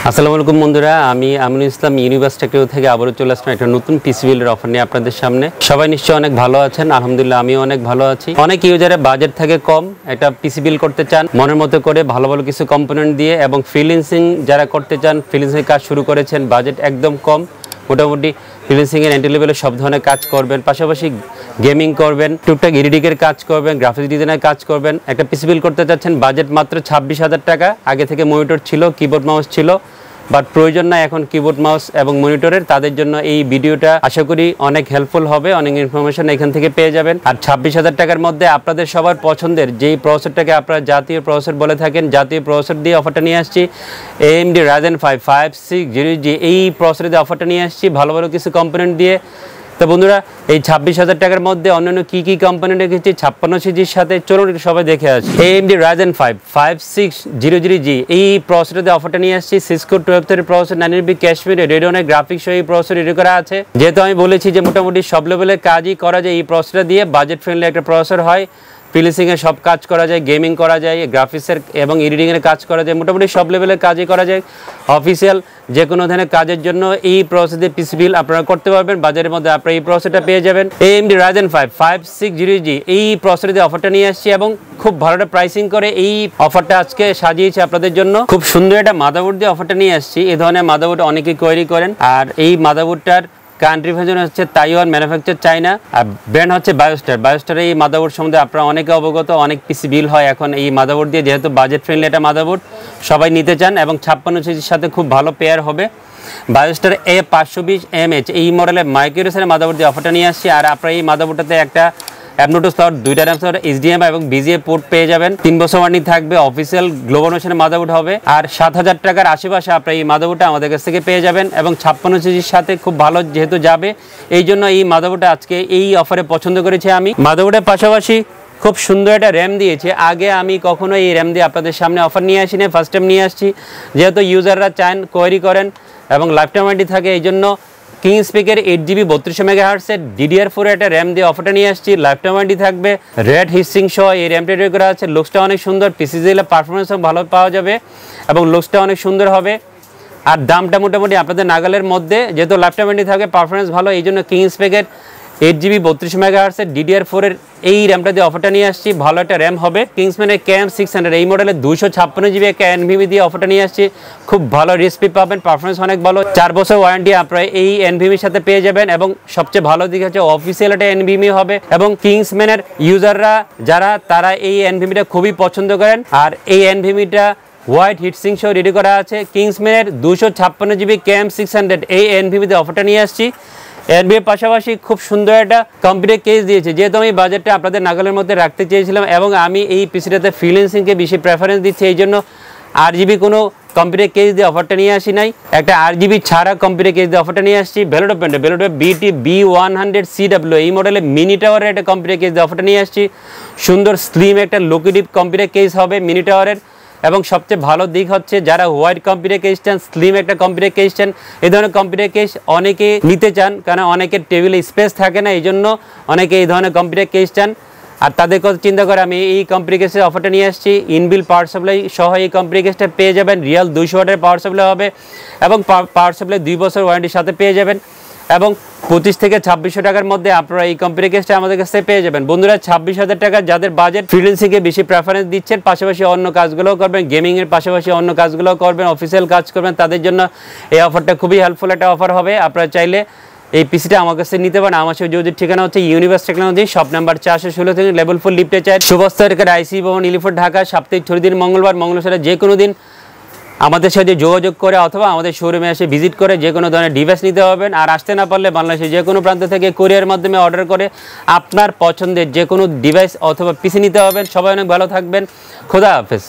আসসালামু আলাইকুম বন্ধুরা, আমি আমিনুল ইসলাম ইউনিভার্স টেকনিক্যাল থেকে আবারও চলে আসলাম একটা নতুন পিসি বিল্ডের অফার নিয়ে আপনাদের সামনে। সবাই নিশ্চয়ই অনেক ভালো আছেন, আলহামদুলিল্লাহ আমিও অনেক ভালো আছি। অনেক ইউজারের বাজেট থাকে কম, একটা পিসি বিল্ড করতে চান মনের মতো করে ভালো ভালো কিছু কম্পোনেন্ট দিয়ে, এবং ফ্রিল্যান্সিং যারা করতে চান, ফ্রিল্যান্সিং কাজ শুরু করেছেন, বাজেট একদম কম, মোটামুটি ফ্রিল্যান্সিংয়ের এন্ট্রি লেভেলে সব ধরনের কাজ করবেন, পাশাপাশি গেমিং করবেন, টুকটাক এডিটিংয়ের কাজ করবেন, গ্রাফিক্স ডিজাইনের কাজ করবেন, একটা পিসি বিল্ড করতে চাচ্ছেন, বাজেট মাত্র 26,000 টাকা। আগে থেকে মনিটর ছিল, কিবোর্ড মাউস ছিল, বাট প্রয়োজন না এখন কিবোর্ড মাউস এবং মনিটরের। তাদের জন্য এই ভিডিওটা আশা করি অনেক হেল্পফুল হবে, অনেক ইনফরমেশন এখান থেকে পেয়ে যাবেন। আর 26,000 টাকার মধ্যে আপনাদের সবার পছন্দের যেই প্রসেসরটাকে আপনারা জাতীয় প্রসেসর বলে থাকেন, জাতীয় প্রসেসর দিয়ে অফারটা নিয়ে আসছি। AMD Ryzen 5 5600G এই প্রসেসর দিয়ে অফারটা নিয়ে আসছি, ভালো ভালো কিছু কম্পোনেন্ট দিয়ে। তো বন্ধুরা, এই 26,000 টাকার মধ্যে অন্যান্য কী কী কম্পোনেন্ট রেখেছি 5600Gর সাথে, চলুন সবাই দেখে আসি। AMD Ryzen 5 5600G এই প্রসেসরে অফারটা নিয়ে আসছি। সিসকো 1230 প্রসেসর, 9GB ক্যাশমির রেডিওনের গ্রাফিক্স সহ এই প্রসেসর রেডি করা আছে। যেহেতু আমি বলেছি যে মোটামুটি সব লেভেলের কাজই করা যায় এই প্রসেসরটা দিয়ে, বাজেট ফ্রেন্ডলি একটা প্রসেসর হয়, ফ্রিল্যান্সিংয়ের সব কাজ করা যায়, গেমিং করা যায়, গ্রাফিক্সের এবং এডিটিংয়ের কাজ করা যায়, মোটামুটি সব লেভেলের কাজই করা যায়। অফিসিয়াল যে কোনো ধরনের কাজের জন্য এই প্রসেসে পিসি বিল্ড আপনারা করতে পারবেন। বাজারের মধ্যে আপনারা এই প্রসেসরটা পেয়ে যাবেন। AMD Ryzen 5 5600G এই প্রসেসর দিয়ে অফারটা নিয়ে আসছি, এবং খুব ভালো একটা প্রাইসিং করে এই অফারটা আজকে সাজিয়েছি আপনাদের জন্য। খুব সুন্দর একটা মাদারবোর্ড দিয়ে অফারটা নিয়ে আসছি। এই ধরনের মাদারবোর্ড অনেকেই কোয়েরি করেন, আর এই মাদারবোর্ডটার কান্ট্রি ভের্জন হচ্ছে তাইওয়ান, ম্যানুফ্যাকচার চায়না, আর ব্র্যান্ড হচ্ছে বায়োস্টার। বায়োস্টার এই মাদারবোর্ড সম্বন্ধে আপনারা অনেকে অবগত, অনেক পিসি বিল হয় এখন এই মাদারবোর্ড দিয়ে, যেহেতু বাজেট ফ্রেন্ডলি একটা মাদারবোর্ড সবাই নিতে চান, এবং 5600Gর সাথে খুব ভালো পেয়ার হবে। বায়োস্টার A520mH এই মডেলের মাইক্রোসের মাদারবোর্ড দিয়ে অফারটা নিয়ে আসছি। আর আপনারা এই মাদারবোর্ডটাতে একটা অ্যাপনোটো স্লট, 2টা র্যাম স্লট, HDMI এবং BGA পোর্ট পেয়ে যাবেন। 3 বছর ওয়ারেন্টি থাকবে, অফিসিয়াল গ্লোবাল ওশনের মাদারবোর্ড হবে। আর 7,000 টাকার আশেপাশে আপনারা এই মাদারবোর্ডটা আমাদের কাছ থেকে পেয়ে যাবেন, এবং 5600Gর সাথে খুব ভালো যেহেতু যাবে, এই জন্য এই মাদারবোর্ডটা আজকে এই অফারে পছন্দ করেছি আমি। মাদারবোর্ডের পাশাপাশি খুব সুন্দর একটা র্যাম দিয়েছে। আগে আমি কখনো এই র্যাম দিয়ে আপনাদের সামনে অফার নিয়ে আসিনি, ফার্স্ট টাইম নিয়ে আসছি। যেহেতু ইউজাররা চান, কোয়েরি করেন এবং লাইফ টাইম ওয়ারেন্টি থাকে, এই জন্য কিংস্পিকের 8GB 3200 MHz DDR4 একটা র্যাম দিয়ে অফারটা নিয়ে আসছি। লাইফ টাইম ওয়ারেন্টি থাকবে, রেড হিটসিং সহ এই র্যামটা রেডি করা আছে। লুকসটা অনেক সুন্দর, পিসি দিলে পারফরমেন্সও ভালো পাওয়া যাবে এবং লুকসটা অনেক সুন্দর হবে। আর দামটা মোটামুটি আপনাদের নাগালের মধ্যে, যেহেতু লাইফ টাইম ওয়ারেন্টি থাকবে, পারফরমেন্স ভালো, এই জন্য কিংস্পিকের 8GB 3200 MHz DDR4 এই র্যামটা দিয়ে অফারটা নিয়ে আসছি। ভালো একটা র্যাম হবে। কিংসম্যানের KM600 এই মডেলের 256GB একটা NVMe দিয়ে অফারটা নিয়ে আসছি। খুব ভালো রিস্পি পাবেন, পারফরমেন্স অনেক ভালো, 4 বছর ওয়ারেন্টি আপনারা এই NVMe সাথে পেয়ে যাবেন। এবং সবচেয়ে ভালো দিক হচ্ছে অফিসিয়াল একটা NVMe হবে, এবং কিংসম্যানের ইউজাররা যারা, তারা এই NVMeটা খুবই পছন্দ করেন। আর এই NVMeটা হোয়াইট হিটসিং সহ রেডি করা আছে। কিংসম্যানের 256GB KM600 এই NVMe দিয়ে অফারটা নিয়ে আসছি। এর পাশাপাশি খুব সুন্দর একটা কম্পিউটার কেস দিয়েছে, যেহেতু আমি বাজেটটা আপনাদের নাগালের মধ্যে রাখতে চেয়েছিলাম, এবং আমি এই পিসিটাতে ফ্রিল্যান্সিংকে বেশি প্রেফারেন্স দিচ্ছি, এই জন্য 8GB কোনো কম্পিউটার কেস দিয়ে অফারটা নিয়ে আসি নাই, একটা 8GB ছাড়া কম্পিউটার কেস দিয়ে অফারটা নিয়ে আসছি। ভেলোটপ ব্র্যান্ডের ভেলোটপ BT B100CW এই মডেলে মিনি টাওয়ারের একটা কম্পিউটার কেস দিয়ে অফারটা নিয়ে আসছি। সুন্দর স্লিম একটা লোকেটিভ কম্পিউটার কেস হবে মিনি টাওয়ারের। এবং সবচেয়ে ভালো দিক হচ্ছে, যারা হোয়াইট কম্পিউটার কেস চান, স্লিম একটা কম্পিউটার কেস চান, এই ধরনের কম্পিউটার কেস অনেকে নিতে চান, কারণ অনেকের টেবিলে স্পেস থাকে না, এই জন্য অনেকে এই ধরনের কম্পিউটার কেস চান। আর তাদের কথা চিন্তা করে আমি এই কম্পিউটার কেসের অফারটা নিয়ে আসছি। ইনবিল পাওয়ার সাপ্লাই সহ এই কম্পিউটার কেসটা পেয়ে যাবেন। রিয়েল 200 ওয়াটের পাওয়ার সাপ্লাই হবে, এবং পাওয়ার সাপ্লাই 2 বছর ওয়ারেন্টির সাথে পেয়ে যাবেন। এবং 25 থেকে 2600 টাকার মধ্যে আপনারা এই কম্পিউটার কেসটা আমাদের কাছে পেয়ে যাবেন। বন্ধুরা, 26,000 টাকা যাদের বাজেট, ফ্রিল্যান্সিংকে বেশি প্রেফারেন্স দিচ্ছেন, পাশাপাশি অন্য কাজগুলোও করবেন, গেমিংয়ের পাশাপাশি অন্য কাজগুলোও করবেন, অফিসিয়াল কাজ করবেন, তাদের জন্য এই অফারটা খুবই হেল্পফুল একটা অফার হবে। আপনারা চাইলে এই পিসিটা আমার কাছে নিতে পারেন। আমার সাথে যোগাযোগের ঠিকানা হচ্ছে ইউনিভার্স টেকনোলজি, শপ নাম্বার 416 থেকে লেভেল 4 লিফটে 4, সুভাষতারকার IC ভবন, ইলিফোর্ট, ঢাকা। সাপ্তাহিক ছুটির দিন মঙ্গলবার, মঙ্গলবার যে কোনো দিন আমাদের সাথে যোগাযোগ করে অথবা আমাদের শোরুমে এসে ভিজিট করে যে কোনো ধরনের ডিভাইস নিতে পারবেন। আর আসতে না পারলে বাংলাদেশের যে কোনো প্রান্ত থেকে কুরিয়ার মাধ্যমে অর্ডার করে আপনার পছন্দের যে কোনো ডিভাইস অথবা পিসি নিতে পারবেন। সবাই অনেক ভালো থাকবেন। খোদা হাফেজ।